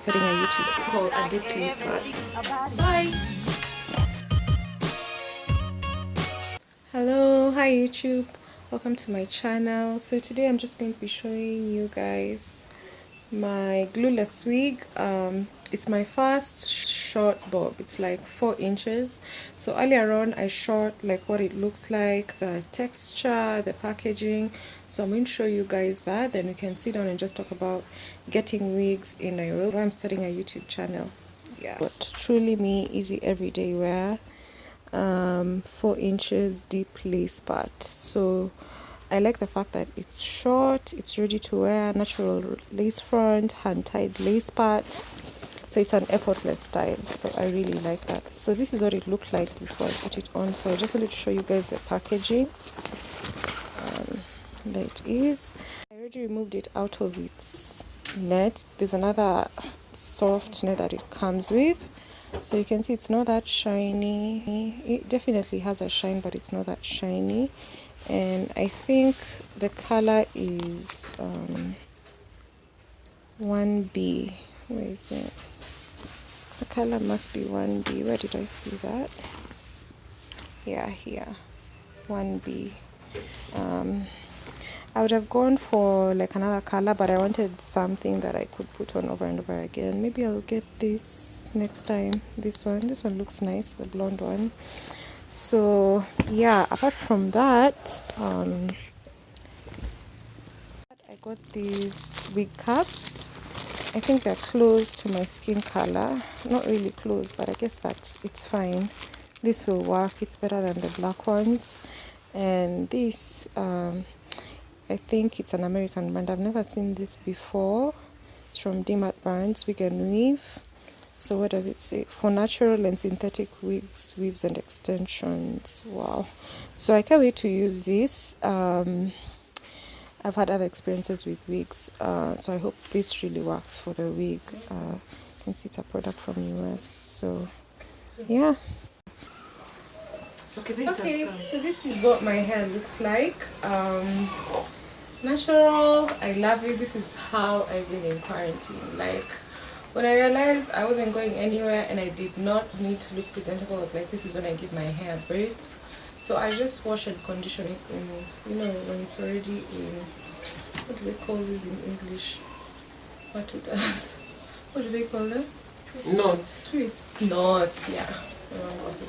starting a YouTube called A Deep Lace Part. Bye! Hello, hi YouTube, welcome to my channel. So today I'm just going to be showing you guys my glueless wig. It's my first short bob. It's like 4 inches. So earlier on I shot like what it looks like, the texture, the packaging. So I'm going to show you guys that, then we can sit down and just talk about getting wigs in Nairobi. I'm starting a YouTube channel. Yeah, but truly me, easy everyday wear. 4 inches deep lace part. So I like the fact that it's short, it's ready to wear, natural lace front, hand tied lace part. So it's an effortless style. So I really like that. So this is what it looked like before I put it on. So I just wanted to show you guys the packaging. There it is. I already removed it out of its net. There's another soft net that it comes with. So you can see it's not that shiny. It definitely has a shine, but it's not that shiny. And I think the color is 1B. Where is it? The color must be 1B. Where did I see that? Yeah, here. 1B. I would have gone for like another color, but I wanted something that I could put on over and over again. Maybe I'll get this next time. This one looks nice, the blonde one. So yeah, apart from that, I got these wig caps. I think they're close to my skin color. Not really close, but I guess it's fine. This will work. It's better than the black ones. And this I think it's an American brand. I've never seen this before. It's from Dmat Brands, Wig and Weave. So what does it say? For natural and synthetic wigs, weaves and extensions. Wow. So I can't wait to use this. I've had other experiences with wigs. So I hope this really works for the wig. You can see it's a product from US. So yeah. Okay, so this is what my hair looks like. Natural, I love it. This is how I've been in quarantine. Like, when I realized I wasn't going anywhere and I did not need to look presentable, I was like, this is when I give my hair a break. So I just wash and condition it in, you know, when it's already in, what do they call it in English? What do they call them? Knots. Twists. Knots, yeah.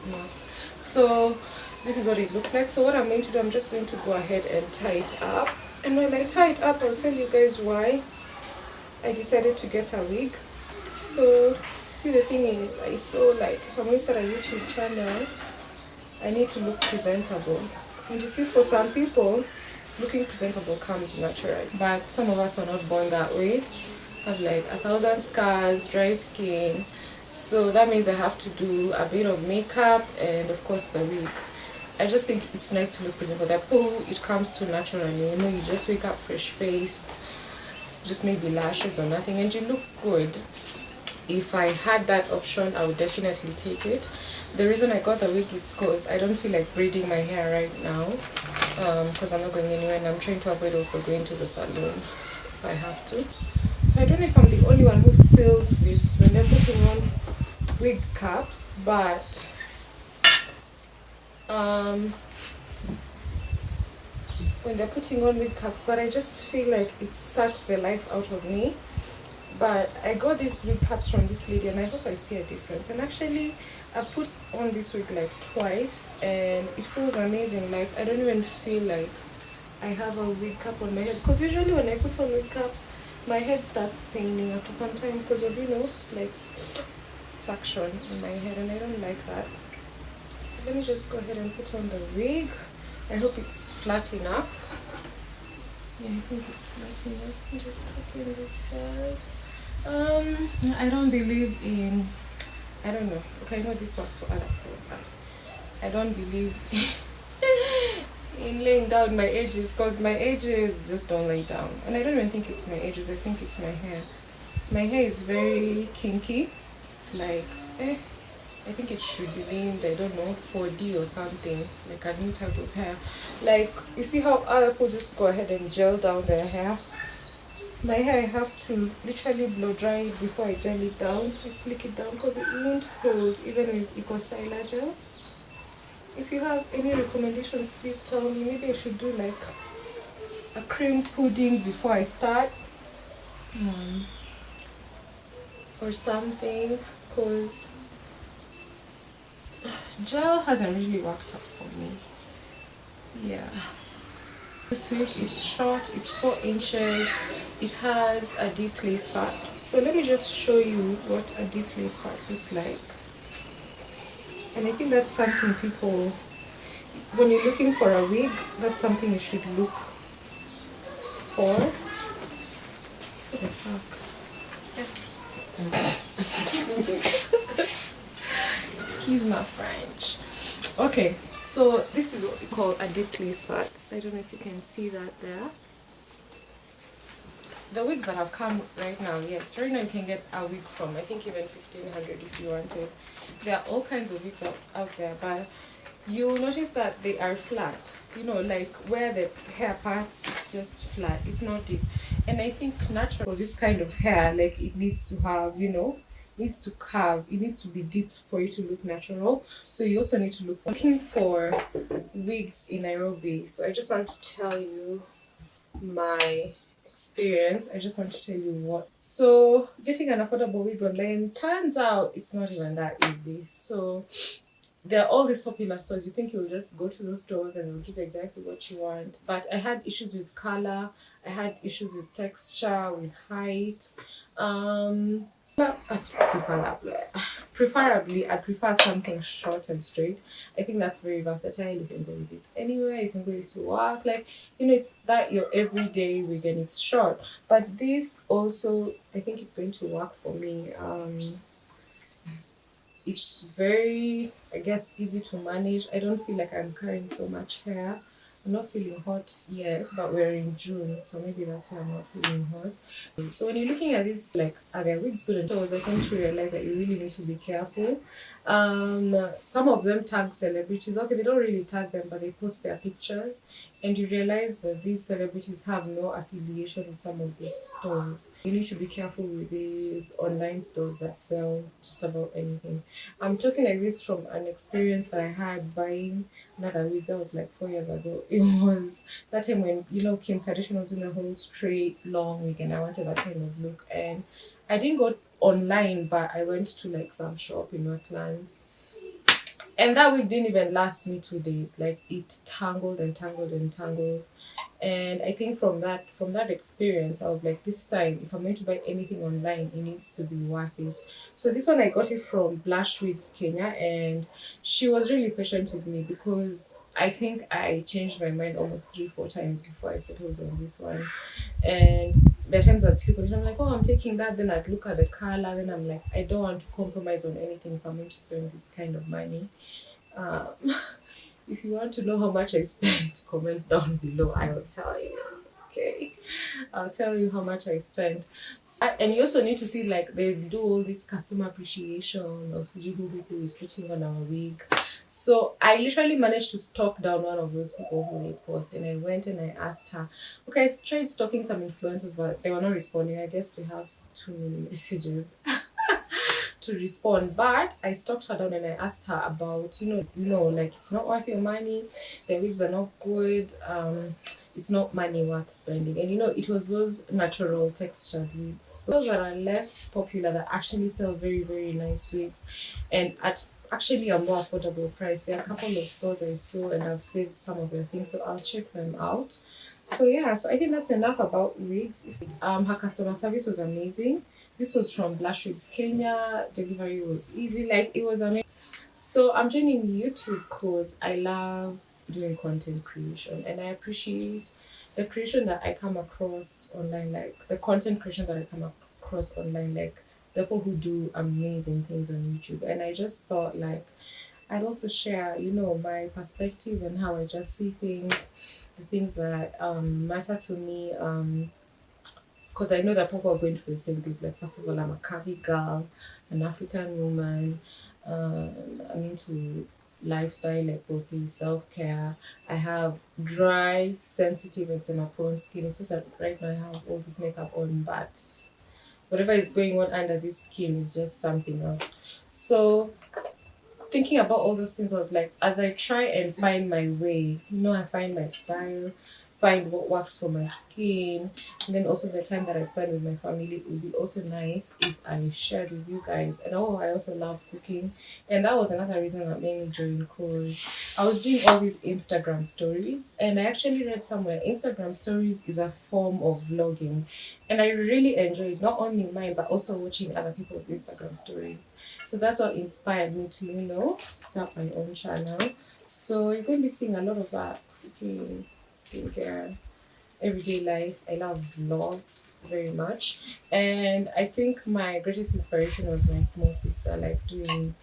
Knots. So this is what it looks like. So what I'm going to do, I'm just going to go ahead and tie it up. And when I tie it up, I'll tell you guys why I decided to get a wig. So see, the thing is, I saw like if I'm going to start a YouTube channel, I need to look presentable. And you see, for some people, looking presentable comes natural, but some of us are not born that way. Have like 1,000 scars, dry skin, so that means I have to do a bit of makeup and of course the wig. I just think it's nice to look presentable. That it comes to naturally, you know, you just wake up fresh faced, just maybe lashes or nothing, and you look good. If I had that option, I would definitely take it. The reason I got the wig is because I don't feel like braiding my hair right now, because I'm not going anywhere and I'm trying to avoid also going to the salon if I have to. So I don't know if I'm the only one who feels this when they're putting on wig caps, but when they're putting on wig caps, but I just feel like it sucks the life out of me. But I got these wig caps from this lady and I hope I see a difference. And actually I put on this wig like twice and it feels amazing. Like, I don't even feel like I have a wig cap on my head, because usually when I put on wig caps, my head starts paining after some time because of, you know, it's like suction in my head and I don't like that. So let me just go ahead and put on the wig. I hope it's flat enough. Yeah, I think it's flat enough. I'm just tucking these hairs. I don't believe in, I don't know. Okay, I know this works for other people, but I don't believe in laying down my edges, because my edges just don't lay down. And I don't even think it's my edges, I think it's my hair. My hair is very kinky. It's like, I think it should be named, I don't know, 4D or something. It's like a new type of hair. Like, you see how other people just go ahead and gel down their hair? My hair, I have to literally blow dry it before I gel it down. I slick it down because it won't hold even with Eco Styler gel. If you have any recommendations, please tell me. Maybe I should do like a cream pudding before I start, or something, because gel hasn't really worked out for me. Yeah. This wig, it's short, it's 4 inches, it has a deep lace part. So let me just show you what a deep lace part looks like. And I think that's something people, when you're looking for a wig, that's something you should look for. What the fuck? Excuse my French. Okay, so this is what we call a deep lace part. I don't know if you can see that there. The wigs that have come right now, yes, right now you can get a wig from, I think, even 1500 if you wanted. There are all kinds of wigs out there, but you'll notice that they are flat, you know, like where the hair parts, it's just flat, it's not deep. And I think natural for this kind of hair, like it needs to have, you know, needs to curve, it needs to be deep for you to look natural. So you also need to look for, looking for wigs in Nairobi. So I just want to tell you my experience. I just want to tell you what. So getting an affordable wig online, turns out it's not even that easy. So there are all these popular stores. You think you'll just go to those stores and they'll give you exactly what you want. But I had issues with color, I had issues with texture, with height. I prefer that. Preferably, I prefer something short and straight. I think that's very versatile. You can go with it anywhere. You can go with it to work. Like, you know, it's that your everyday wig and it's short. But this also, I think it's going to work for me. It's very, I guess, easy to manage. I don't feel like I'm carrying so much hair. I'm not feeling hot yet, but we're in June, so maybe that's why I'm not feeling hot. So when you're looking at this, like, are their wigs good? And so I was going to realize that you really need to be careful. Some of them tag celebrities. Okay, they don't really tag them, but they post their pictures, and you realize that these celebrities have no affiliation with some of these stores. You need to be careful with these online stores that sell just about anything. I'm talking like this from an experience that I had buying another wig that was like 4 years ago. It was that time when, you know, Kim Kardashian was doing the whole straight long wig and I wanted that kind of look. And I didn't go online, but I went to like some shop in Westlands, and that wig didn't even last me 2 days. Like it tangled and tangled and tangled. And I think from that experience, I was like, this time if I'm going to buy anything online, it needs to be worth it. So this one I got it from Blush Wigs Kenya, and she was really patient with me because I think I changed my mind almost 3 4 times before I settled on this one. And there are times I'd sleep on it, I'm like, oh, I'm taking that, then I'd look at the color, then I'm like, I don't want to compromise on anything if I'm going to spend this kind of money. um, if you want to know how much I spent, comment down below. I will tell you. Okay, I'll tell you how much I spent. And you also need to see, like, they do all this customer appreciation of see who is putting on our wig. So I literally managed to stalk down one of those people who they post, and I went and I asked her. Okay, I tried stalking some influencers, but they were not responding. I guess they have too many messages to respond. But I stalked her down and I asked her about, like, it's not worth your money, the wigs are not good, it's not money worth spending. And it was those natural textured wigs. So those that are less popular that actually sell very, very nice wigs and at actually a more affordable price. There are a couple of stores I saw and I've saved some of their things, so I'll check them out. So yeah, so I think that's enough about wigs. Her customer service was amazing. This was from Blush Wigs Kenya. Delivery was easy. Like, it was amazing. So I'm joining YouTube because I love doing content creation and I appreciate the creation that I come across online, like the content creation that I come across online, like the people who do amazing things on YouTube. And I just thought, like, I'd also share, my perspective and how I just see things, the things that matter to me. Because I know that people are going through the same things. Like, first of all, I'm a curvy girl, an African woman. I'm into lifestyle, like both self-care. I have dry, sensitive, eczema prone skin. It's just that right now I have all this makeup on, but whatever is going on under this skin is just something else. So thinking about all those things, I was like, as I try and find my way, I find my style, find what works for my skin, and then also the time that I spend with my family, it would be also nice if I shared with you guys. And I also love cooking, and that was another reason that made me join, because I was doing all these Instagram stories, and I actually read somewhere Instagram stories is a form of vlogging, and I really enjoyed not only mine but also watching other people's Instagram stories. So that's what inspired me to, start my own channel. So you're going to be seeing a lot of that, cooking, skincare, everyday life. I love vlogs very much. And I think my greatest inspiration was my small sister, like doing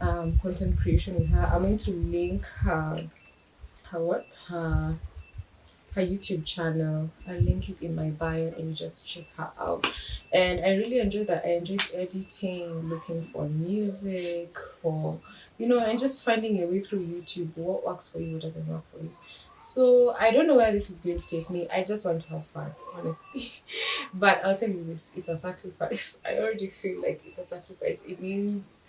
content creation with her. I'm going to link her her YouTube channel. I'll link it in my bio and you just check her out. And I really enjoyed that. I enjoyed editing, looking for music, and just finding a way through YouTube, what works for you, what doesn't work for you. So I don't know where this is going to take me. I just want to have fun, honestly. But I'll tell you this, it's a sacrifice. I already feel like it's a sacrifice. It means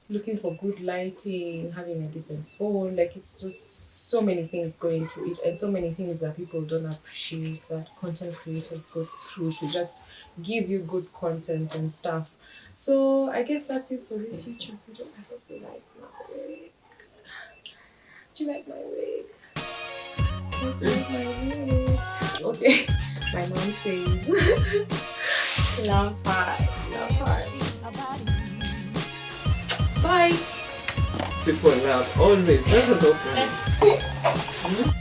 looking for good lighting, having a decent phone. Like, it's just so many things going to it, and so many things that people don't appreciate, that content creators go through to just give you good content and stuff. So I guess that's it for this YouTube video. I hope you like my wig. Do you like my wig? Do you like my wig? Okay. My mom says love heart, love heart. Bye. People laugh always. Doesn't open.